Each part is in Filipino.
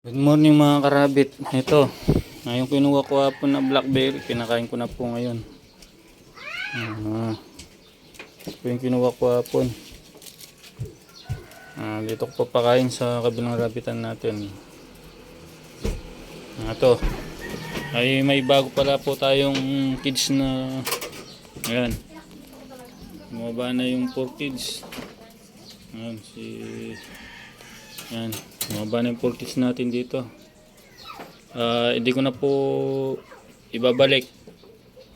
Good morning mga karabit. Ito, yung kinuha ko po na blackberry, kinakain ko na po ngayon. Ito yung kinuha ko hapon. Dito ko papakain sa kabilang rabitan natin. Ito, ay may bago pala po tayong kids na, ayan, bumaba na yung 4 kids. Ayan, ayan, bumaba na yung 4 kids natin dito. Hindi ko na po ibabalik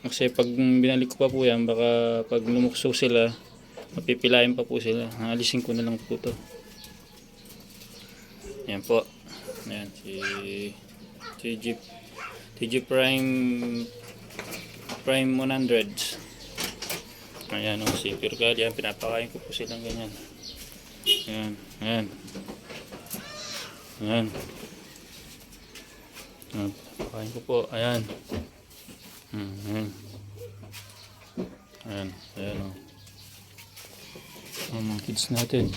kasi pag binalik ko pa po yan, baka pag lumukso sila, mapipilayan pa po sila. Alisin ko na lang po to. Yan po. Ayan, si TG Prime 100. Ayan o, si Purgal. Yan, pinapakain ko po silang ganyan. Ayan, ayan. Ayan. Pinapakain ko po. Ayan. Ayan. Ayan, ayan o. Ang mga kids natin.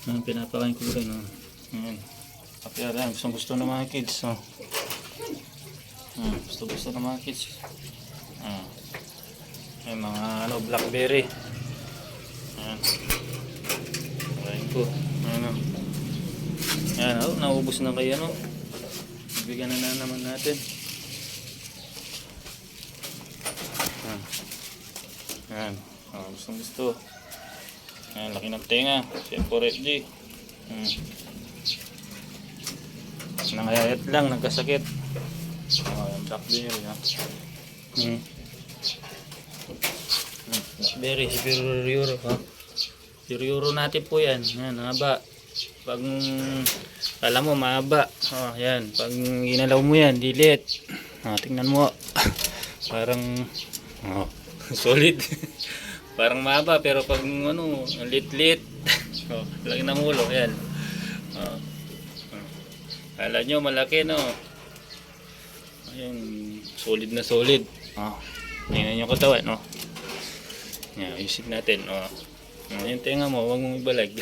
Ayan, pinapakain ko rin o. Ayan. Ayan, gusto ng mga kids o. Gusto ng mga kids. Ayan, mga blackberry. Ayan. Pakain ko. Ayan o. Ayan o, naubos na kayo no. Bigyan na naman natin. Ayan. Gusto. Ayan, laki ng tenga. Siyempre, G. Nangayayat lang, nagkasakit. Ayan, blackberry ha. Blackberry, si Piruro ha. Piruro natin po yan. Ayan, haba. Pag alam mo, mahaba. Ayan, pag ginalaw mo yan, dilit. Tingnan mo. Parang solid. Parang mahaba pero pag lit-lit. Laki ng ulo, ayan. Kala nyo malaki no. Ayan, solid na solid. Tingnan nyo katawan, no. Yan, isip natin, yung tenga mo, huwag mong ibalag.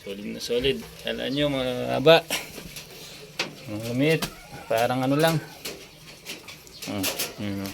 Solid na solid. Kala nyo mahaba. Malamit. Parang ano lang. Yun,